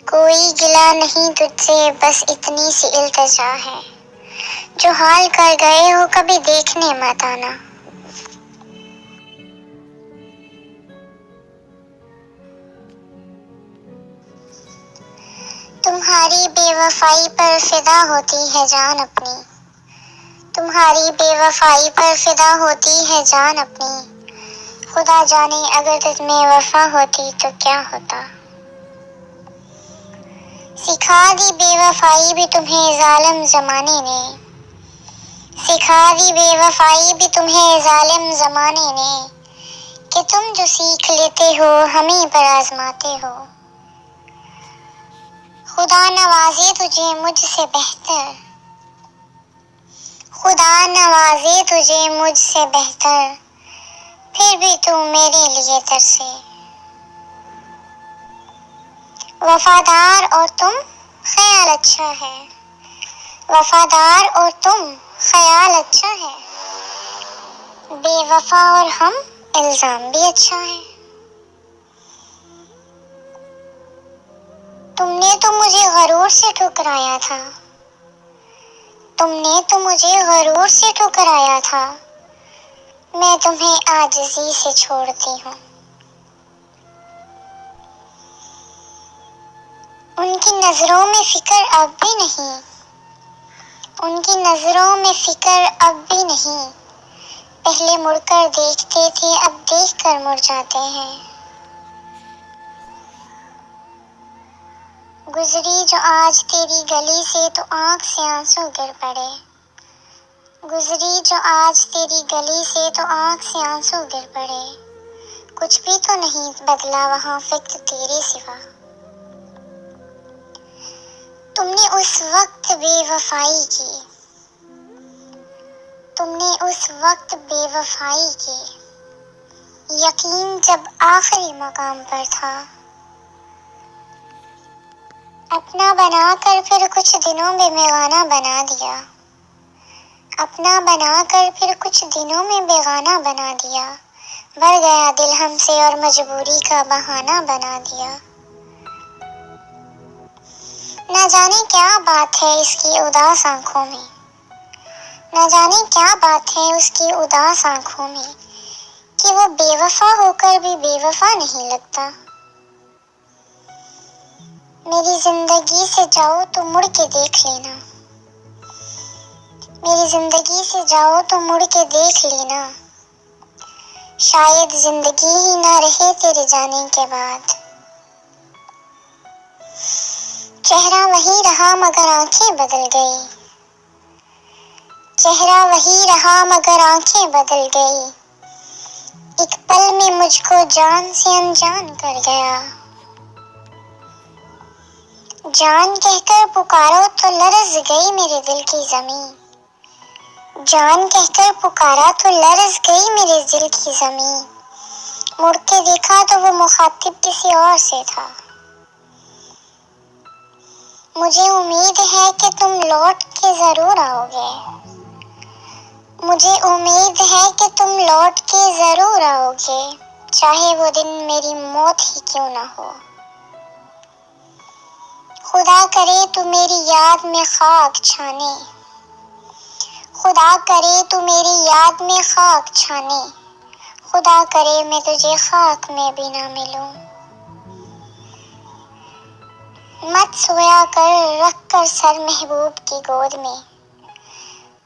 कोई गिला नहीं तुझसे, बस इतनी सी इल्तिजा है, जो हाल कर गए हो कभी देखने मत आना। तुम्हारी बेवफाई पर फिदा होती है जान अपनी, तुम्हारी बेवफाई पर फिदा होती है जान अपनी। खुदा जाने अगर तुझ में वफा होती तो क्या होता। सिखा दी बेवफाई भी तुम्हें जालिम जमाने ने, सिखा दी बेवफाई भी तुम्हें जालिम जमाने ने, कि तुम जो सीख लेते हो हमें पर आजमाते हो। खुदा नवाजे तुझे मुझसे बेहतर, खुदा नवाजे तुझे मुझसे बेहतर, फिर भी तू मेरे लिए तरसे। वफादार और तुम ख्याल अच्छा है, वफादार और तुम ख्याल अच्छा है, बेवफा और हम इल्जाम भी अच्छा है। तुमने तो मुझे गरूर से ठुकराया था, तुमने तो मुझे गरूर से ठुकराया था, मैं तुम्हें आजिज़ी से छोड़ती हूँ। उनकी नजरों में फिक्र अब भी नहीं, उनकी नजरों में फिक्र अब भी नहीं, पहले मुड़कर देखते थे अब देखकर मुड़ जाते हैं। गुजरी जो आज तेरी गली से तो आंख से आंसू गिर पड़े, गुजरी जो आज तेरी गली से तो आंख से आंसू गिर पड़े, कुछ भी तो नहीं बदला वहां फिक्र तेरे सिवा। तुमने उस वक्त बेवफाई की, तुमने उस वक्त बेवफाई की, यकीन जब आखिरी मकाम पर था। अपना बनाकर फिर कुछ दिनों में बेगाना बना दिया, अपना बनाकर फिर कुछ दिनों में बेगाना बना दिया, भर गया दिल हमसे और मजबूरी का बहाना बना दिया। न जाने क्या बात है इसकी उदास आंखों में, न जाने क्या बात है उसकी उदास आंखों में, कि वो बेवफा होकर भी बेवफा नहीं लगता। मेरी जिंदगी से जाओ तो मुड़ के देख लेना, मेरी जिंदगी से जाओ तो मुड़ के देख लेना, शायद जिंदगी ही ना रहे तेरे जाने के बाद। चेहरा वही रहा मगर आंखें बदल गई, चेहरा वही रहा मगर आंखें बदल गई, एक पल में मुझको जान से अनजान कर गया। जान कहकर पुकारो तो लरज़ गई मेरे दिल की ज़मीं, जान कहकर पुकारा तो लरज़ गई मेरे दिल की ज़मीं, मुड़ के देखा तो वो मुखातिब किसी और से था। मुझे उम्मीद है कि तुम लौट के जरूर आओगे, मुझे उम्मीद है कि तुम लौट के जरूर आओगे, चाहे वो दिन मेरी मौत ही क्यों ना हो। खुदा करे तू मेरी याद में खाक छाने, खुदा करे तू मेरी याद में खाक छाने, खुदा करे मैं तुझे खाक में भी ना मिलूं। मत सोया कर रख कर सर महबूब की गोद में,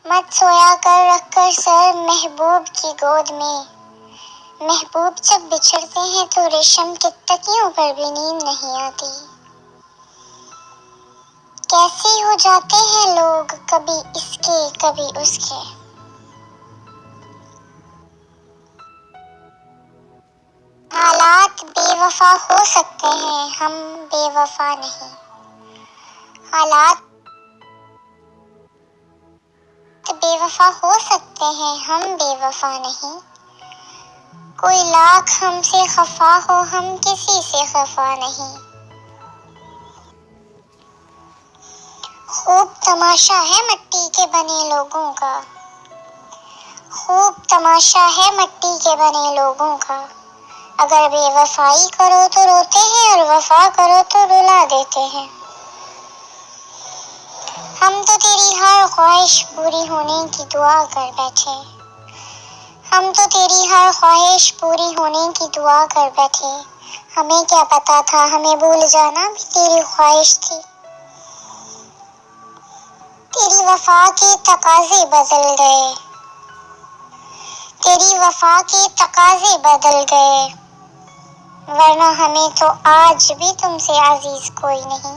मत सोया कर रख कर सर महबूब की गोद में, महबूब जब बिछड़ते हैं तो रेशम के तकियों पर भी नींद नहीं आती। कैसे हो जाते हैं लोग कभी इसके कभी उसके। हालात बेवफा हो सकते हैं हम बेवफा नहीं, हालात बेवफा हो सकते हैं हम बेवफा नहीं, कोई लाख हमसे खफा हो हम किसी से खफा नहीं। खूब तमाशा है मिट्टी के बने लोगों का, खूब तमाशा है मिट्टी के बने लोगों का, अगर बेवफाई करो तो रोते हैं और वफा करो तो रुला देते हैं। हम तो तेरी हर ख्वाहिश पूरी होने की दुआ कर बैठे। हम तो तेरी हर ख्वाहिश पूरी होने की दुआ कर बैठे। हमें क्या पता था हमें भूल जाना भी तेरी ख्वाहिश थी। तेरी वफा के तकाजे बदल गए। तेरी वफा के तकाजे बदल गए, वरना हमें तो आज भी तुमसे अजीज कोई नहीं।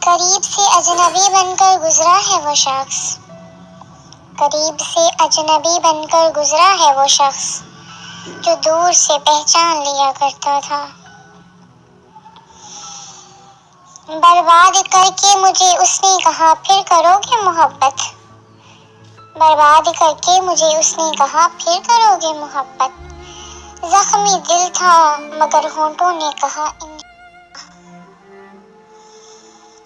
करीब से अजनबी बनकर गुजरा है वो शख्स। करीब से अजनबी बनकर गुजरा है वो शख्स जो दूर से पहचान लिया करता था। बर्बाद करके मुझे उसने कहा फिर करोगे मोहब्बत। बर्बाद करके मुझे उसने कहा फिर करोगे मोहब्बत। जख्मी दिल था मगर होंठों ने कहा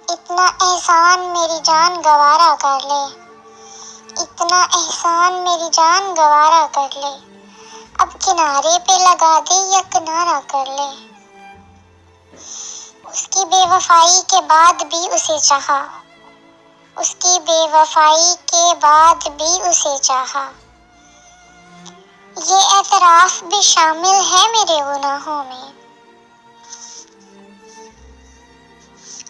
इतना एहसान मेरी जान गवारा कर ले। इतना एहसान मेरी जान गवारा कर ले। अब किनारे पे लगा दे या किनारा कर ले। उसकी बेवफाई के बाद भी उसे चाहा। उसकी बेवफाई के बाद भी उसे चाहा। ये एतराफ भी शामिल है मेरे गुनाहों में।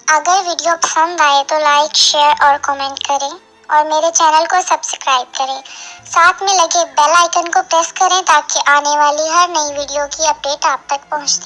अगर वीडियो पसंद आए तो लाइक, शेयर और कमेंट करें और मेरे चैनल को सब्सक्राइब करें। साथ में लगे बेल आइकन को प्रेस करें ताकि आने वाली हर नई वीडियो की अपडेट आप तक पहुंचे।